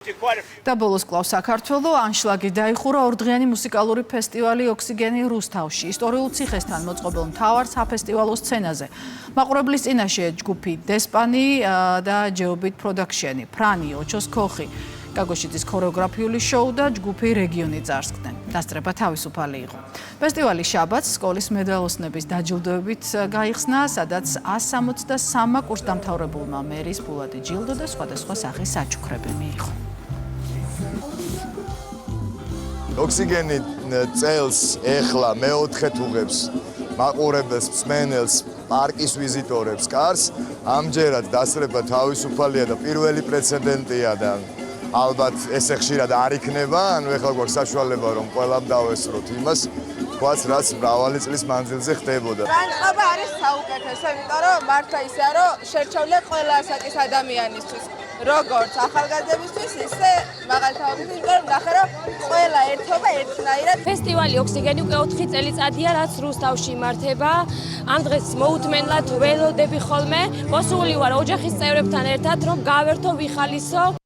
და ბოლოს კვლავ საქართველო ანშლაგი დაიხურა ორდღიანი მუსიკალური ფესტივალი ოქსიგენი რუსთავში. ისტორიულ ციხესთან მოწყობილ მთავარ საფესტივალო სცენაზე. მაყურებლის წინაშე ჯგუფი დესპანი და ჯეობიტ პროდაქშენი, ფრანი, ოჩოს ქოხი, გაგოშიძის ქორეოგრაფიული შოუ და ჯგუფი რეგიონი წარსდგნენ. დასწრება თავისუფალი იყო. ფესტივალი შაბათს სკოლის მედალოსნების დაჯილდოებით გაიხსნა, სადაც 163 კურსდამთავრებულმა მერის ფულადი ჯილდო და სხვადასხვა სახის საჩუქრები მიიღო. ოქსიგენი წელს ეხლა მეოთხე თუღებს მაყურებელს, მსმენელს, პარკის ვიზიტორებს, კარს. ამჯერად დასწრება თავისუფალია და პირველი პრეცედენტია და ალბათ ესე ხშირად არ იქნება, ანუ ეხლა გვაქვს საშუალება რომ ყველამ დავესწროთ იმას, თქვაც რაც მრავალი წლის მანძილზე ხდებოდა. განწყობა არის საუკეთესო, იმიტომ რომ მართლა ისეა, რომ შერჩეულია ყველა ასაკის ადამიანისთვის. როგორც ახალგაზრდებისთვის, ისე მაღალთავებისთვის, იმიტომ რომ ნახე, რომ ყველა ერთობა ერთნაირად. ფესტივალი ოქსიგენი უკვე 4 წელიწადია, რაც რუსთავში იმართება. ამ დღეს მოუთმენლად ველოდები ხოლმე. მოსული ვარ ოჯახის წევრებთან ერთად, რომ გავერთო, ვიხალისო.